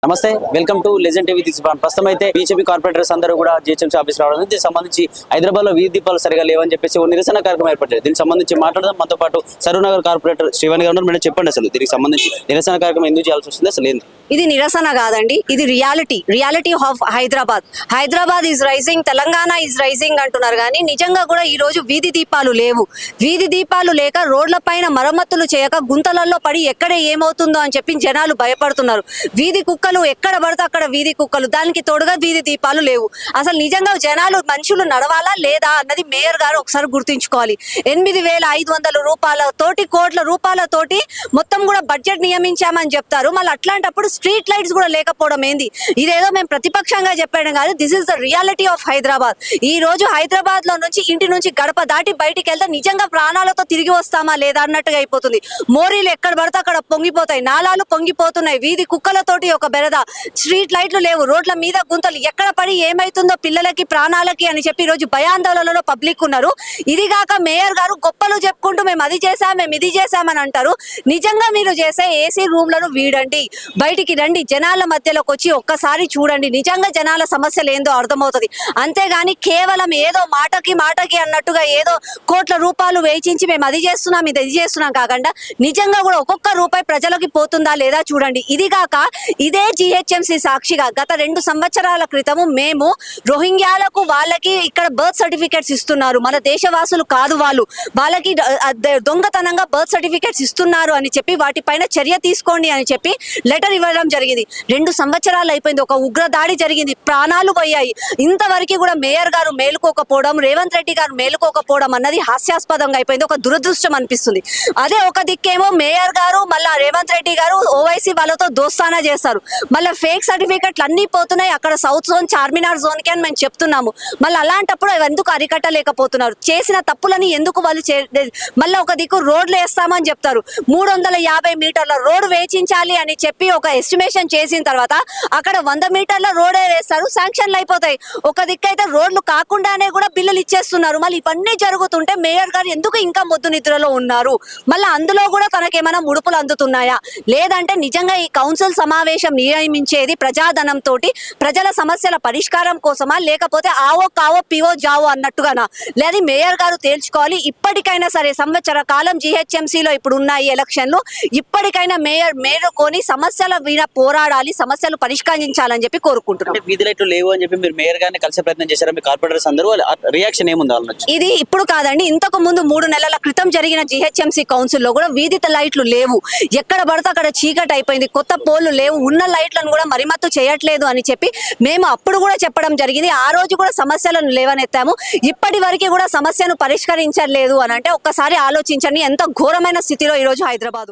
నమస్తే welcome to legend TV తీసుకున్నాను ప్రస్తుతం అయితే బీజేపీ కార్పొరేటర్స్ అందరూ కూడా జీహెచ్ఎంసీ ఆఫీస్ రావడం దీనికి సంబంధించి హైదరాబాద్ లో వీధి దీపాలు సరిగా లేవని చెప్పేసి ఓ నిరసన కార్యక్రమం ఏర్పడ్డారు. దీనికి సంబంధించి మాట్లాడదాం. మనతో పాటు సరూనగర్ కార్పొరేటర్ శ్రీవాణి గారు మేడం చెప్పండి, అసలు దీనికి సంబంధించి నిరసన కార్యక్రమం ఎందుకు చేయాల్సి వస్తుంది? అసలు ఏంది ఇది? నిరసన కాదండి, ఇది reality of Hyderabad is rising, Telangana is rising అంటున్నారు కానీ నిజంగా కూడా ఈ రోజు వీధి దీపాలు లేవు. వీధి దీపాలు లేక రోడ్ల పైన మరమ్మతులు చేయక గుంతలలో పడి ఎక్కడ ఏమవుతుందో అని చెప్పి జనాలు భయపడుతున్నారు. వీధి కుక్కలు ఎక్కడ పడితే అక్కడ వీధి కుక్కలు, దానికి తోడుగా వీధి దీపాలు లేవు. అసలు నిజంగా జనాలు మనుషులు నడవాలా లేదా అన్నది మేయర్ గారు ఒకసారి గుర్తుంచుకోవాలి. 8,500 రూపాయలతోటి కోట్ల రూపాయలతోటి మొత్తం కూడా బడ్జెట్ నియమించామని చెప్తారు. మళ్ళీ అట్లాంటప్పుడు స్ట్రీట్ లైట్స్ కూడా లేకపోవడం ఏంది? ఇదేదో మేము ప్రతిపక్షంగా చెప్పాడు కాదు, this is the reality of Hyderabad. ఈ రోజు హైదరాబాద్ లో నుంచి ఇంటి నుంచి గడప దాటి బయటికి వెళ్తే నిజంగా ప్రాణాలతో తిరిగి వస్తామా లేదా అన్నట్టుగా అయిపోతుంది. మోరీలు ఎక్కడ పడితే అక్కడ పొంగిపోతాయి, నాలాలు పొంగిపోతున్నాయి, వీధి కుక్కలతోటి ఒక బెరద, స్ట్రీట్ లైట్లు లేవు, రోడ్ల మీద గుంతలు, ఎక్కడ పడి ఏమైతుందో పిల్లలకి ప్రాణాలకి అని చెప్పి ఈ రోజు భయాందోళనలో పబ్లిక్ ఉన్నారు. ఇదిగాక మేయర్ గారు గొప్పలు చెప్పుకుంటూ మేము అది చేసాం మేము ఇది చేసామని అంటారు. నిజంగా మీరు చేసే ఏసీ రూమ్లను వీడండి, బయటికి రండి, జనాల మధ్యలోకి వచ్చి ఒక్కసారి చూడండి, నిజంగా జనాల సమస్యలు ఏందో అర్థమవుతుంది. అంతేగాని కేవలం ఏదో మాటకి అన్నట్టుగా ఏదో కోట్ల రూపాయలు వేచించి మేము అది చేస్తున్నాం ఇది చేస్తున్నాం కాకుండా నిజంగా కూడా ఒక్కొక్క రూపాయి ప్రజలకి పోతుందా లేదా చూడండి. ఇదిగాక ఇదే జీహెచ్ఎంసీ సాక్షిగా గత 2 సంవత్సరాల క్రితము మేము రోహింగ్యాలకు వాళ్ళకి ఇక్కడ బర్త్ సర్టిఫికేట్స్ ఇస్తున్నారు, మన దేశవాసులు కాదు వాళ్ళకి దొంగతనంగా బర్త్ సర్టిఫికేట్స్ ఇస్తున్నారు అని చెప్పి వాటిపైన చర్య తీసుకోండి అని చెప్పి లెటర్ ఇవ్వడం జరిగింది. 2 సంవత్సరాలు అయిపోయింది, ఒక ఉగ్ర దాడి జరిగింది, ప్రాణాలు పోయాయి. ఇంతవరకు కూడా మేయర్ గారు మేలుకోకపోవడం, రేవంత్ రెడ్డి గారు మేలుకోకపోవడం అన్నది హాస్యాస్పదంగా అయిపోయింది, ఒక దురదృష్టం అనిపిస్తుంది. అదే ఒక దిక్కేమో మేయర్ గారు మళ్ళా రేవంత్ రెడ్డి గారు ఓవైసీ వాళ్ళతో దోస్తానా చేస్తారు, మళ్ళీ ఫేక్ సర్టిఫికెట్లు అన్ని పోతున్నాయి అక్కడ సౌత్ జోన్ చార్మినార్ జోన్ కి అని మేము చెప్తున్నాము. మళ్ళీ అలాంటప్పుడు ఎందుకు అరికట్టలేకపోతున్నారు? చేసిన తప్పులని ఎందుకు వాళ్ళు మళ్ళీ ఒక దిక్కు రోడ్లు వేస్తామని చెప్తారు, 350 మీటర్ల రోడ్ వేచించాలి అని చెప్పి ఒక ఎస్టిమేషన్ చేసిన తర్వాత అక్కడ 100 మీటర్ల రోడే వేస్తారు, శాంక్షన్లు అయిపోతాయి. ఒక దిక్కు అయితే రోడ్లు కాకుండానే కూడా బిల్లులు ఇచ్చేస్తున్నారు. మళ్ళీ ఇవన్నీ జరుగుతుంటే మేయర్ గారు ఎందుకు ఇంకా మొద్దు నిద్రలో ఉన్నారు? మళ్ళీ అందులో కూడా తనకేమైనా ముడుపులు అందుతున్నాయా? లేదంటే నిజంగా ఈ కౌన్సిల్ సమావేశం నియమించేది ప్రజాధనంతో ప్రజల సమస్యల పరిష్కారం కోసమా, లేకపోతే ఆవో కావో పివో జావో అన్నట్టుగానా? లేదా మేయర్ గారు తేల్చుకోవాలి. ఇప్పటికైనా సరే సంవత్సర కాలం జీహెచ్ఎంసీలో ఇప్పుడు ఉన్నాయి ఎలక్షన్లు, ఇప్పటికైనా మేరుకొని సమస్యల మీద పోరాడాలి, సమస్యలు పరిష్కరించాలని చెప్పి కోరుకుంటున్నాం. వీధి లైట్లు లేవు అని చెప్పి మీరు మేయర్ గారిని కలిసే ప్రయత్నం చేశారా? మీ కార్పొరేటర్స్ అందరూ రియాక్షన్ ఏముంది? ఇది ఇప్పుడు కాదండి, ఇంతకు ముందు 3 నెలల క్రితం జరిగిన జీహెచ్ఎంసీ కౌన్సిల్ లో కూడా వీధి లైట్లు లేవు, ఎక్కడ పడితే అక్కడ చీకటి అయిపోయింది, కొత్త పోల్లు లేవు, ఉన్న లైట్లను కూడా మరిమత్తు చేయట్లేదు అని చెప్పి మేము అప్పుడు కూడా చెప్పడం జరిగింది. ఆ రోజు కూడా సమస్యలను లేవనెత్తాము. ఇప్పటి వరకు కూడా సమస్యను పరిష్కరించలేదు అని అంటే ఒక్కసారి ఆలోచించండి ఎంత ఘోరమైన స్థితిలో ఈ రోజు హైదరాబాద్.